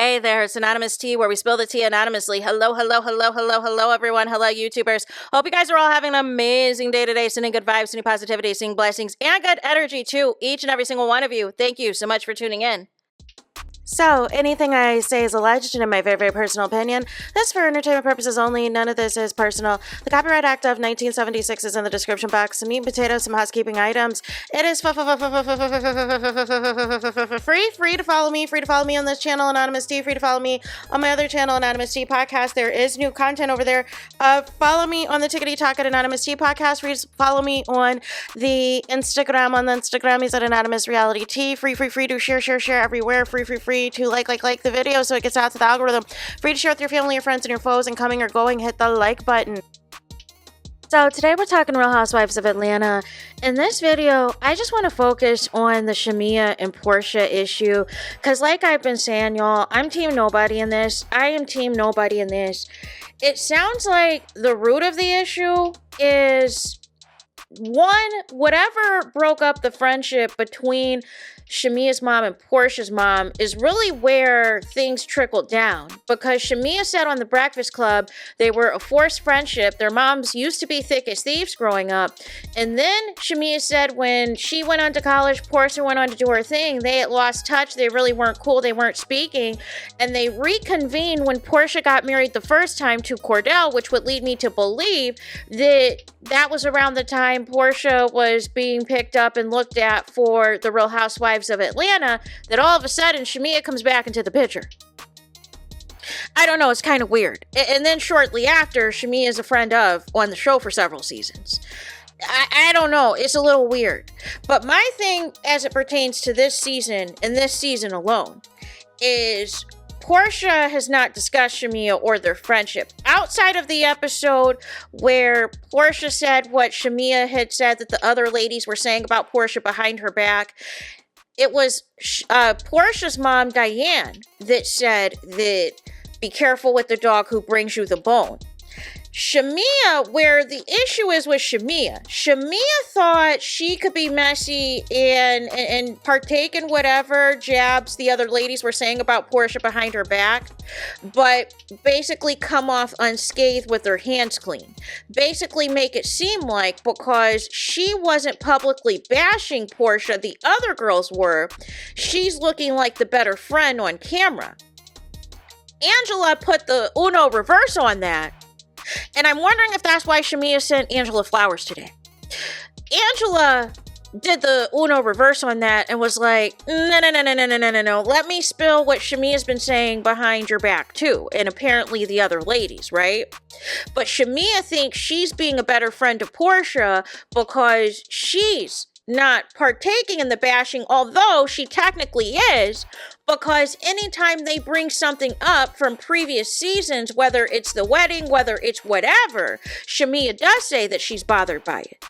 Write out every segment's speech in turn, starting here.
Hey there, it's Anonymous Tea, where we spill the tea anonymously. Hello, everyone. Hello, YouTubers. Hope you guys are all having an amazing day today, sending good vibes, sending positivity, sending blessings, and good energy to each and every single one of you. Thank you so much for tuning in. So, anything I say is alleged and in my very, very personal opinion. This is for entertainment purposes only. None of this is personal. The Copyright Act of 1976 is in the description box. Some meat and potatoes, some housekeeping items. It is free to follow me. Free to follow me on this channel, Anonymous Tea. Free to follow me on my other channel, Anonymous Tea Podcast. There is new content over there. Follow me on the Tickety Talk at Anonymous Tea Podcast. Free to follow me on the Instagram. On the Instagram, he's at Anonymous Reality Tea. Free to share everywhere. Free to like the video so it gets out to the algorithm. Free to share with your family, your friends, and your foes, and coming or going, hit the like button. So today we're talking Real Housewives of Atlanta. In this video, I just want to focus on the SHAMEA and PORSHA issue, because like I've been saying, y'all, I'm team nobody in this. I am team nobody in this. It sounds like the root of the issue is one, whatever broke up the friendship between SHAMEA's mom and PORSHA's mom is really where things trickled down, because SHAMEA said on The Breakfast Club they were a forced friendship. Their moms used to be thick as thieves growing up. And then SHAMEA said when she went on to college, PORSHA went on to do her thing. They had lost touch. They really weren't cool. They weren't speaking. And they reconvened when PORSHA got married the first time to Cordell, which would lead me to believe that that was around the time PORSHA was being picked up and looked at for the Real Housewives of Atlanta, that all of a sudden SHAMEA comes back into the picture. I don't know, it's kind of weird. And then shortly after, SHAMEA is a friend of on the show for several seasons. I don't know, it's a little weird. But my thing as it pertains to this season and this season alone is PORSHA has not discussed SHAMEA or their friendship. Outside of the episode where PORSHA said what SHAMEA had said that the other ladies were saying about PORSHA behind her back, it was PORSHA's mom, Diane, that said that be careful with the dog who brings you the bone. SHAMEA, where the issue is with SHAMEA thought she could be messy and partake in whatever jabs the other ladies were saying about PORSHA behind her back, but basically come off unscathed with her hands clean. Basically make it seem like because she wasn't publicly bashing PORSHA, the other girls were, she's looking like the better friend on camera. Angela put the Uno reverse on that. And I'm wondering if that's why SHAMEA sent Angela flowers today. Angela did the Uno reverse on that and was like, no. Let me spill what SHAMEA's been saying behind your back too. And apparently the other ladies, right? But SHAMEA thinks she's being a better friend to PORSHA because she's not partaking in the bashing, although she technically is, because anytime they bring something up from previous seasons, whether it's the wedding, whether it's whatever, SHAMEA does say that she's bothered by it.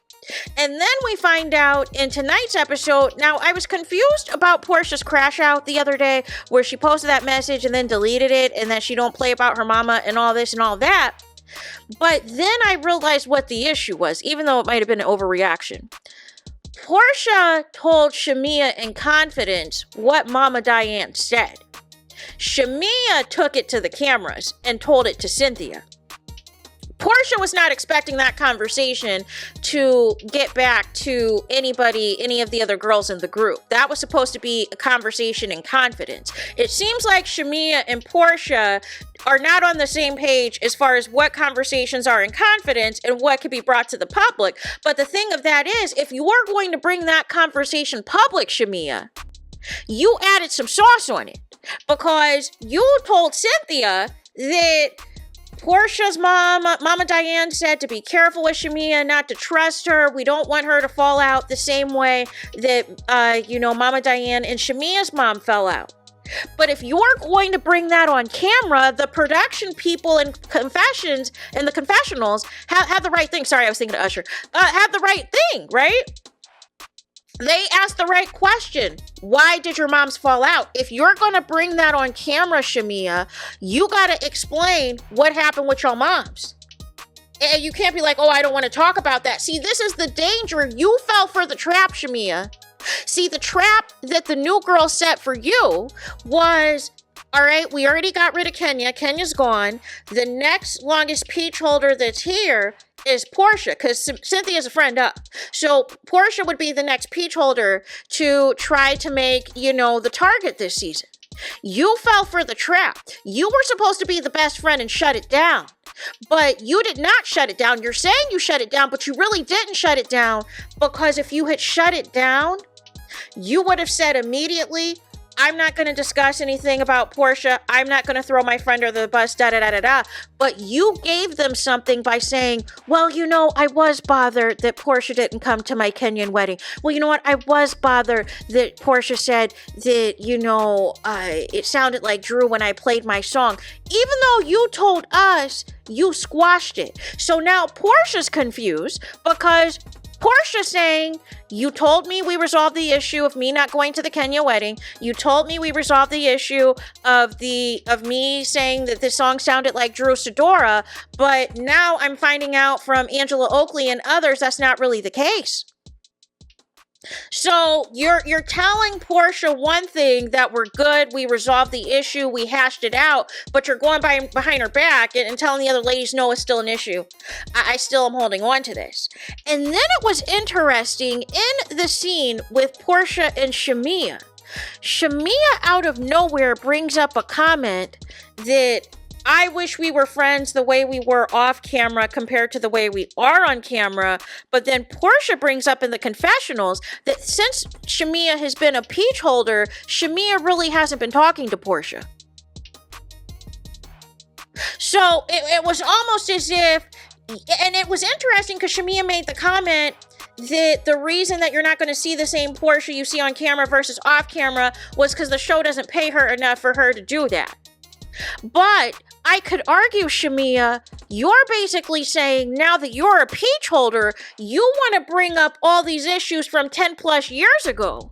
And then we find out in tonight's episode, now I was confused about PORSHA's crash out the other day, where she posted that message and then deleted it, and that she don't play about her mama and all this and all that. But then I realized what the issue was, even though it might have been an overreaction. PORSHA told SHAMEA in confidence what Mama Diane said. SHAMEA took it to the cameras and told it to Cynthia. PORSHA was not expecting that conversation to get back to anybody, any of the other girls in the group. That was supposed to be a conversation in confidence. It seems like SHAMEA and PORSHA are not on the same page as far as what conversations are in confidence and what could be brought to the public. But the thing of that is, if you are going to bring that conversation public, SHAMEA, you added some sauce on it, because you told Cynthia that PORSHA's Mama Diane said to be careful with SHAMEA, not to trust her. We don't want her to fall out the same way that, Mama Diane and SHAMEA's mom fell out. But if you're going to bring that on camera, the production people and the confessionals have the right thing. Sorry, I was thinking of Usher. Have the right thing, right? They asked the right question. Why did your moms fall out? If you're going to bring that on camera, SHAMEA, you got to explain what happened with your moms. And you can't be like, oh, I don't want to talk about that. See, this is the danger. You fell for the trap, SHAMEA. See, the trap that the new girl set for you was, All right, we already got rid of Kenya. Kenya's gone. The next longest peach holder that's here is PORSHA, because Cynthia's a friend up. So PORSHA would be the next peach holder to try to make, the target this season. You fell for the trap. You were supposed to be the best friend and shut it down. But you did not shut it down. You're saying you shut it down, but you really didn't shut it down, because if you had shut it down, you would have said immediately, I'm not going to discuss anything about PORSHA. I'm not going to throw my friend under the bus, da-da-da-da-da. But you gave them something by saying, well, I was bothered that PORSHA didn't come to my Kenyan wedding. Well, you know what? I was bothered that PORSHA said that, it sounded like Drew when I played my song. Even though you told us, you squashed it. So now PORSHA's confused because PORSHA's saying, you told me we resolved the issue of me not going to the Kenya wedding. You told me we resolved the issue of me saying that this song sounded like Drew Sidora, but now I'm finding out from Angela Oakley and others that's not really the case. So you're telling PORSHA one thing, that we're good, we resolved the issue, we hashed it out, but you're going behind her back and telling the other ladies, no, it's still an issue. I still am holding on to this. And then it was interesting in the scene with PORSHA and SHAMEA. SHAMEA out of nowhere brings up a comment that I wish we were friends the way we were off camera compared to the way we are on camera. But then PORSHA brings up in the confessionals that since SHAMEA has been a peach holder, SHAMEA really hasn't been talking to PORSHA. So it was almost as if, and it was interesting because SHAMEA made the comment that the reason that you're not going to see the same PORSHA you see on camera versus off camera was because the show doesn't pay her enough for her to do that. But I could argue, SHAMEA, you're basically saying now that you're a peach holder, you want to bring up all these issues from 10 plus years ago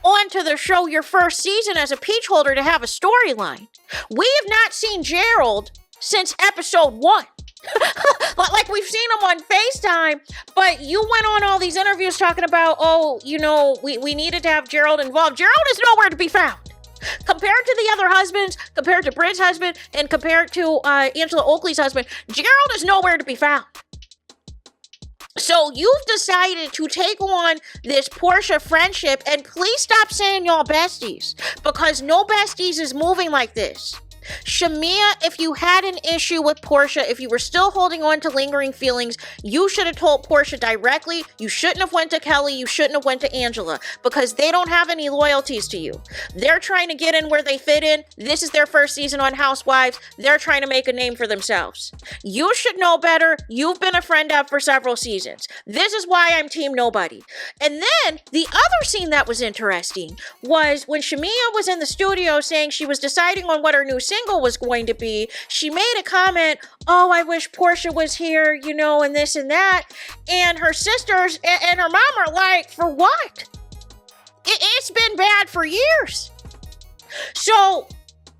onto the show your first season as a peach holder to have a storyline. We have not seen Gerald since episode 1. Like we've seen him on FaceTime, but you went on all these interviews talking about, we needed to have Gerald involved. Gerald is nowhere to be found. Compared to the other husbands, compared to Britt's husband, and compared to Angela Oakley's husband, Gerald is nowhere to be found. So you've decided to take on this PORSHA friendship, and please stop saying y'all besties, because no besties is moving like this. SHAMEA, if you had an issue with PORSHA, if you were still holding on to lingering feelings, you should have told PORSHA directly. You shouldn't have went to Kelly. You shouldn't have went to Angela, because they don't have any loyalties to you. They're trying to get in where they fit in. This is their first season on Housewives. They're trying to make a name for themselves. You should know better. You've been a friend of for several seasons. This is why I'm team nobody. And then the other scene that was interesting was when SHAMEA was in the studio saying she was deciding on what her new single was going to be. She made a comment, oh, I wish PORSHA was here, and this and that. And her sisters and her mom are like, for what? It's been bad for years. So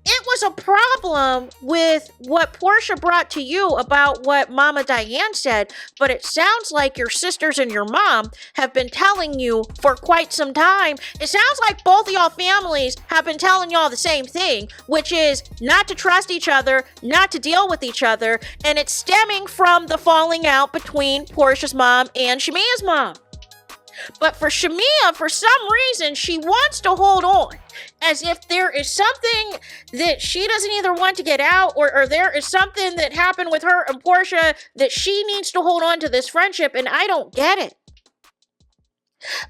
it was a problem with what PORSHA brought to you about what Mama Diane said, but it sounds like your sisters and your mom have been telling you for quite some time. It sounds like both of y'all families have been telling y'all the same thing, which is not to trust each other, not to deal with each other, and it's stemming from the falling out between PORSHA's mom and SHAMEA's mom. But for SHAMEA, for some reason, she wants to hold on as if there is something that she doesn't either want to get out or there is something that happened with her and PORSHA that she needs to hold on to this friendship, and I don't get it.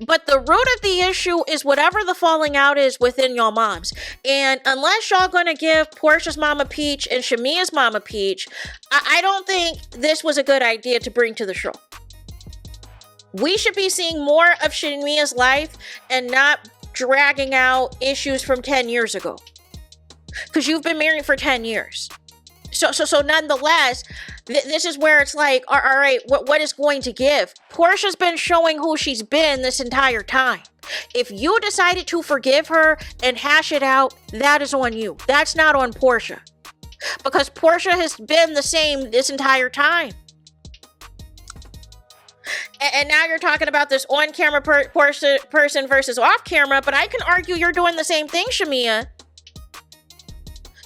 But the root of the issue is whatever the falling out is within y'all moms. And unless y'all gonna give PORSHA's mama Peach and SHAMEA's mama Peach, I don't think this was a good idea to bring to the show. We should be seeing more of SHAMEA's life and not dragging out issues from 10 years ago. Because you've been married for 10 years. So nonetheless, this is where it's like, all right, what is going to give? PORSHA's been showing who she's been this entire time. If you decided to forgive her and hash it out, that is on you. That's not on PORSHA. Because PORSHA has been the same this entire time. And now you're talking about this on-camera person versus off-camera, but I can argue you're doing the same thing, SHAMEA.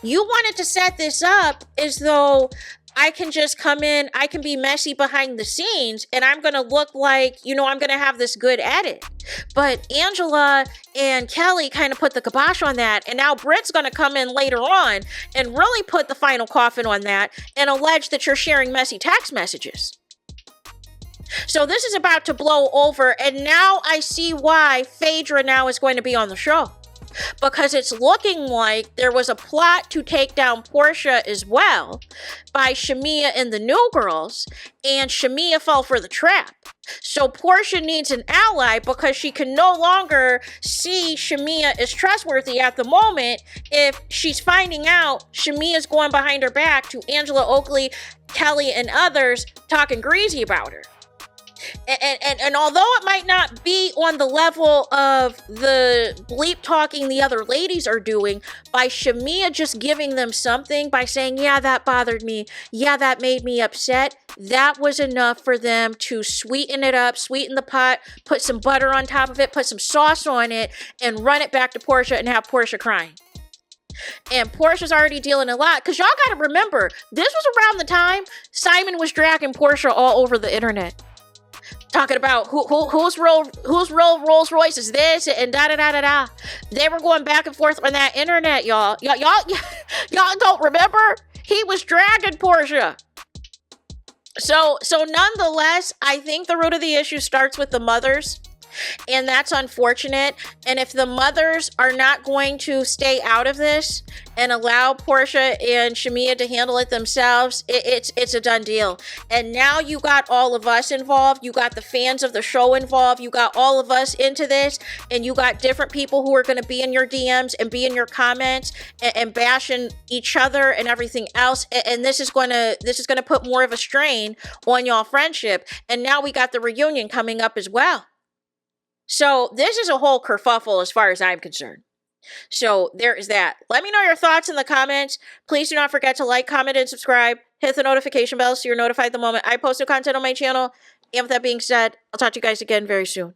You wanted to set this up as though I can just come in, I can be messy behind the scenes, and I'm going to look like, I'm going to have this good edit. But Angela and Kelly kind of put the kibosh on that, and now Britt's going to come in later on and really put the final coffin on that and allege that you're sharing messy text messages. So this is about to blow over, and now I see why Phaedra now is going to be on the show. Because it's looking like there was a plot to take down PORSHA as well by SHAMEA and the New Girls, and SHAMEA fell for the trap. So PORSHA needs an ally because she can no longer see SHAMEA as trustworthy at the moment if she's finding out SHAMEA's going behind her back to Angela Oakley, Kelly, and others talking greasy about her. And although it might not be on the level of the bleep talking the other ladies are doing, by SHAMEA just giving them something, by saying, yeah, that bothered me, yeah, that made me upset, that was enough for them to sweeten it up, sweeten the pot, put some butter on top of it, put some sauce on it, and run it back to PORSHA and have PORSHA crying. And PORSHA's already dealing a lot, because y'all got to remember, this was around the time Simon was dragging PORSHA all over the internet. Talking about whose Rolls Royce is this and da da da da da. They were going back and forth on that internet, y'all. Y'all don't remember? He was dragging PORSHA. So nonetheless, I think the root of the issue starts with the mothers. And that's unfortunate. And if the mothers are not going to stay out of this and allow PORSHA and SHAMEA to handle it themselves, it's a done deal. And now you got all of us involved. You got the fans of the show involved. You got all of us into this. And you got different people who are going to be in your DMs and be in your comments and bashing each other and everything else. And this is going to put more of a strain on y'all friendship. And now we got the reunion coming up as well. So this is a whole kerfuffle as far as I'm concerned. So there is that. Let me know your thoughts in the comments. Please do not forget to like, comment, and subscribe. Hit the notification bell so you're notified the moment I post new content on my channel. And with that being said, I'll talk to you guys again very soon.